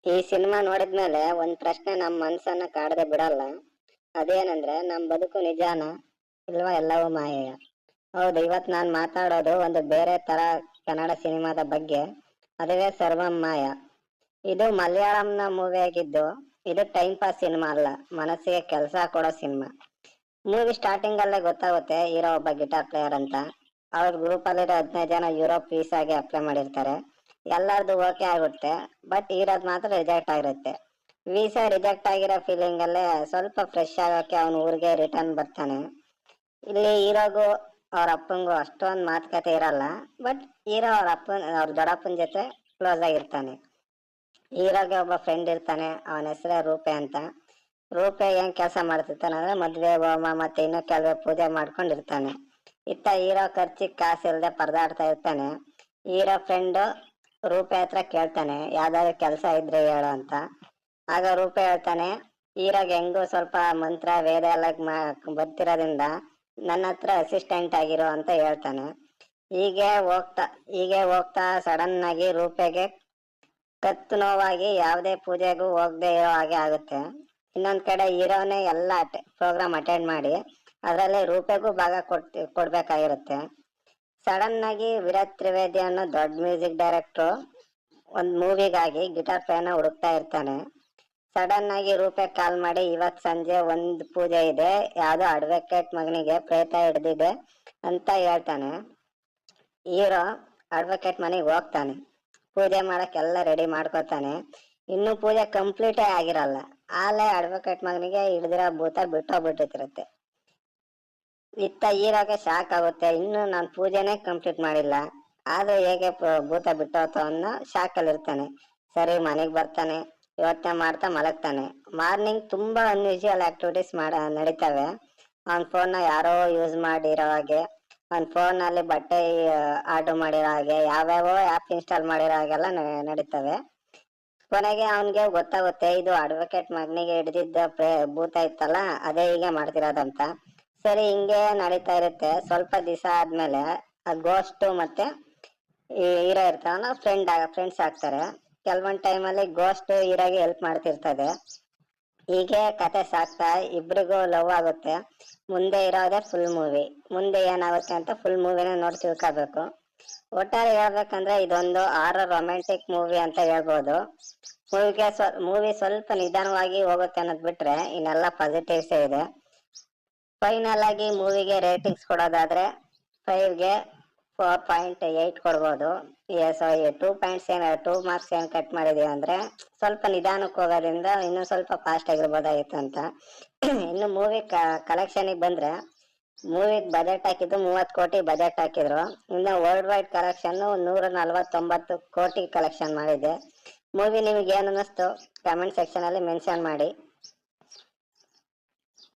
ಈ ಸಿನಿಮಾ ನೋಡಿದ್ಮೇಲೆ ಒಂದ್ ಪ್ರಶ್ನೆ ನಮ್ ಮನ್ಸನ್ನ ಕಾಡದೆ ಬಿಡಲ್ಲ. ಅದೇನಂದ್ರೆ ನಮ್ ಬದುಕು ನಿಜಾನ ಇಲ್ವಾ ಎಲ್ಲವೂ ಮಾಯೆಯ. ಹೌದು, ಇವತ್ ನಾನ್ ಮಾತಾಡೋದು ಒಂದು ಬೇರೆ ತರ ಕನ್ನಡ ಸಿನಿಮಾದ ಬಗ್ಗೆ. ಅದುವೇ ಸರ್ವಂ ಮಾಯ. ಇದು ಮಲಯಾಳಂನ ಮೂವಿ ಆಗಿದ್ದು ಇದು ಟೈಮ್ ಪಾಸ್ ಸಿನಿಮಾ ಅಲ್ಲ, ಮನಸ್ಸಿಗೆ ಕೆಲಸ ಕೊಡೋ ಸಿನಿಮಾ. ಮೂವಿ ಸ್ಟಾರ್ಟಿಂಗ್ ಅಲ್ಲೇ ಗೊತ್ತಾಗುತ್ತೆ ಹೀರೋ ಒಬ್ಬ ಗಿಟಾರ್ ಪ್ಲೇಯರ್ ಅಂತ. ಅವ್ರ ಗ್ರೂಪ್ ಅಲ್ಲಿರೋ 15 ಜನ ಯುರೋಪ್ ವೀಸಾಗೆ ಅಪ್ಲೈ ಮಾಡಿರ್ತಾರೆ. ಎಲ್ಲಾರ್ದು ಓಕೆ ಆಗುತ್ತೆ, ಬಟ್ ಇರೋದ್ ಮಾತ್ರ ರಿಜೆಕ್ಟ್ ಆಗಿರುತ್ತೆ. ವೀಸಾ ರಿಜೆಕ್ಟ್ ಆಗಿರೋ ಫೀಲಿಂಗ್ ಅಲ್ಲೇ ಸ್ವಲ್ಪ ಫ್ರೆಶ್ ಆಗೋಕೆ ಅವನ ಊರಿಗೆ ರಿಟರ್ನ್ ಬರ್ತಾನೆ. ಇಲ್ಲಿ ಹೀರೋಗೂ ಅವ್ರ ಅಪ್ಪಂಗೂ ಅಷ್ಟೊಂದು ಮಾತುಕತೆ ಇರಲ್ಲ, ಬಟ್ ಹೀರೋ ಅವ್ರ ದೊಡ್ಡಪ್ಪನ ಜೊತೆ ಕ್ಲೋಸ್ ಆಗಿರ್ತಾನೆ. ಹೀರೋಗೆ ಒಬ್ಬ ಫ್ರೆಂಡ್ ಇರ್ತಾನೆ, ಅವನ ಹೆಸರೇ ರೂಪೆ ಅಂತ. ರೂಪೆ ಏನ್ ಕೆಲಸ ಮಾಡ್ತಿರ್ತಾನೆ ಅಂದ್ರೆ ಮದ್ವೆ ಹೋಮ ಮತ್ತೆ ಇನ್ನೂ ಕೆಲವೇ ಪೂಜೆ ಮಾಡ್ಕೊಂಡಿರ್ತಾನೆ. ಇತ್ತ ಹೀರೋ ಖರ್ಚಿಗೆ ಕಾಸು ಇಲ್ದೆ ಪರದಾಡ್ತಾ ಇರ್ತಾನೆ. ಹೀರೋ ಫ್ರೆಂಡ್ ರೂಪೆ ಹತ್ರ ಕೇಳ್ತಾನೆ ಯಾವ್ದಾದ್ರು ಕೆಲಸ ಇದ್ರೆ ಹೇಳು ಅಂತ. ಆಗ ರೂಪೆ ಹೇಳ್ತಾನೆ, ಹೀರೋಗೆ ಹೆಂಗು ಸ್ವಲ್ಪ ಮಂತ್ರ ವೇದ ಎಲ್ಲ ಬರ್ತಿರೋದ್ರಿಂದ ನನ್ನ ಹತ್ರ ಅಸಿಸ್ಟೆಂಟ್ ಆಗಿರೋ ಅಂತ ಹೇಳ್ತಾನೆ. ಹೀಗೆ ಹೋಗ್ತಾ ಸಡನ್ ಆಗಿ ರೂಪೆಗೆ ಕತ್ತು ನೋವಾಗಿ ಯಾವುದೇ ಪೂಜೆಗೂ ಹೋಗದೆ ಇರೋ ಹಾಗೆ ಆಗುತ್ತೆ. ಇನ್ನೊಂದ್ ಕಡೆ ಹೀರೋನೇ ಎಲ್ಲ ಪ್ರೋಗ್ರಾಮ್ ಅಟೆಂಡ್ ಮಾಡಿ ಅದರಲ್ಲಿ ರೂಪೆಗೂ ಭಾಗ ಕೊಡ್ಬೇಕಾಗಿರುತ್ತೆ. ಸಡನ್ ಆಗಿ ವಿರಾಟ್ ತ್ರಿವೇದಿ ಅನ್ನೋ ದೊಡ್ಡ ಮ್ಯೂಸಿಕ್ ಡೈರೆಕ್ಟ್ರು ಒಂದ್ ಮೂವಿಗಾಗಿ ಗಿಟಾರ್ ಪ್ಲೇಯರ್ನ ಹುಡುಕ್ತಾ ಇರ್ತಾನೆ. ಸಡನ್ ಆಗಿ ರೂಪೆ ಕಾಲ್ ಮಾಡಿ ಇವತ್ ಸಂಜೆ ಒಂದ್ ಪೂಜೆ ಇದೆ, ಯಾವ್ದೋ ಅಡ್ವೊಕೇಟ್ ಮಗನಿಗೆ ಪ್ರೇತ ಹಿಡ್ದಿದೆ ಅಂತ ಹೇಳ್ತಾನೆ. ಹೀರೋ ಅಡ್ವೊಕೇಟ್ ಮನೆಗೆ ಹೋಗ್ತಾನೆ. ಪೂಜೆ ಮಾಡಕ್ ಎಲ್ಲ ರೆಡಿ ಮಾಡ್ಕೋತಾನೆ. ಇನ್ನು ಪೂಜೆ ಕಂಪ್ಲೀಟೇ ಆಗಿರಲ್ಲ, ಆಲೇ ಅಡ್ವೊಕೇಟ್ ಮಗನಿಗೆ ಹಿಡ್ದಿರೋ ಭೂತ ಬಿಟ್ಟೋಗ್ಬಿಟ್ಟಿರುತ್ತೆ. ಇತ್ತ ಹೀರೋಗೆ ಶಾಕ್ ಆಗುತ್ತೆ, ಇನ್ನು ನಾನ್ ಪೂಜೆನೇ ಕಂಪ್ಲೀಟ್ ಮಾಡಿಲ್ಲ, ಆದ್ರೆ ಹೇಗೆ ಭೂತ ಬಿಟ್ಟೋತ ಅನ್ನೋ ಶಾಕ್ ಅಲ್ಲಿ ಇರ್ತಾನೆ. ಸರಿ ಮನೆಗ್ ಬರ್ತಾನೆ, ಯೋಚನೆ ಮಾಡ್ತಾ ಮಲಗ್ತಾನೆ. ಮಾರ್ನಿಂಗ್ ತುಂಬಾ ಅನ್ಯೂಶುವಲ್ ಆಕ್ಟಿವಿಟೀಸ್ ನಡೀತವೆ. ಅವನ್ ಫೋನ್ ನ ಯಾರೋ ಯೂಸ್ ಮಾಡಿರೋ ಹಾಗೆ, ಅವನ್ ಫೋನ್ ನಲ್ಲಿ ಬಟ್ಟೆ ಆರ್ಡರ್ ಮಾಡಿರೋ ಹಾಗೆ, ಯಾವ್ಯಾವೋ ಆಪ್ ಇನ್ಸ್ಟಾಲ್ ಮಾಡಿರೋ ಹಾಗೆಲ್ಲ ನಡೀತವೆ. ಕೊನೆಗೆ ಅವನ್ಗೆ ಗೊತ್ತಾಗುತ್ತೆ ಇದು ಅಡ್ವೊಕೇಟ್ ಮಗನಿಗೆ ಹಿಡಿದಿದ್ದ ಭೂತ ಇತ್ತಲ್ಲ ಅದೇ ಹೀಗೆ ಮಾಡ್ತಿರೋದಂತ. ಸರಿ ಹಿಂಗೆ ನಡೀತಾ ಇರುತ್ತೆ. ಸ್ವಲ್ಪ ದಿವಸ ಆದ್ಮೇಲೆ ಆ ಗೋಸ್ಟ್ ಮತ್ತೆ ಈ ಹೀರೋ ಇರ್ತಾವಲ್ಲ ಫ್ರೆಂಡ್ಸ್ ಆಗ್ತಾರೆ. ಕೆಲವೊಂದ್ ಟೈಮಲ್ಲಿ ಗೋಸ್ಟ್ ಹೀರೋಗೆ ಹೆಲ್ಪ್ ಮಾಡ್ತಿರ್ತದೆ. ಹೀಗೆ ಕತೆ ಸಾಕ್ತಾ ಇಬ್ರಿಗೂ ಲವ್ ಆಗುತ್ತೆ. ಮುಂದೆ ಇರೋದೇ ಫುಲ್ ಮೂವಿ. ಮುಂದೆ ಏನಾಗುತ್ತೆ ಅಂತ ಫುಲ್ ಮೂವಿನ ನೋಡಿ ತಿಳ್ಕೋಬೇಕು. ಒಟ್ಟಾರೆ ಹೇಳ್ಬೇಕಂದ್ರೆ ಇದೊಂದು ಹಾರರ್ ರೊಮ್ಯಾಂಟಿಕ್ ಮೂವಿ ಅಂತ ಹೇಳ್ಬೋದು. ಮೂವಿ ಸ್ವಲ್ಪ ನಿಧಾನವಾಗಿ ಹೋಗುತ್ತೆ ಅನ್ನೋದ್ ಬಿಟ್ರೆ ಇನ್ನೆಲ್ಲ ಪಾಸಿಟಿವ್ಸ್ ಇದೆ. ಫೈನಲ್ ಆಗಿ ಮೂವಿಗೆ ರೇಟಿಂಗ್ಸ್ ಕೊಡೋದಾದ್ರೆ 5ಗೆ 4.8 ಕೊಡ್ಬೋದು. 2 ಮಾರ್ಕ್ಸ್ ಏನ್ ಕಟ್ ಮಾಡಿದೀವಿ ಅಂದ್ರೆ ಸ್ವಲ್ಪ ನಿಧಾನಕ್ಕೆ ಹೋಗೋದ್ರಿಂದ ಇನ್ನೂ ಸ್ವಲ್ಪ ಫಾಸ್ಟ್ ಆಗಿರ್ಬೋದಾಗಿತ್ತು ಅಂತ. ಇನ್ನು ಮೂವಿ ಕಲೆಕ್ಷನ್ ಬಂದ್ರೆ ಮೂವಿಗ್ ಬಜೆಟ್ ಹಾಕಿದ್ದು 30 ಕೋಟಿ ಬಜೆಟ್ ಹಾಕಿದ್ರು. ಇನ್ನು ವರ್ಲ್ಡ್ ವೈಡ್ ಕಲೆಕ್ಷನ್ 149 ಕೋಟಿ ಕಲೆಕ್ಷನ್ ಮಾಡಿದೆ. ಮೂವಿ ನಿಮ್ಗೆ ಏನ್ ಅನ್ನಿಸ್ತು ಕಮೆಂಟ್ ಸೆಕ್ಷನ್ ಅಲ್ಲಿ ಮೆನ್ಷನ್ ಮಾಡಿ.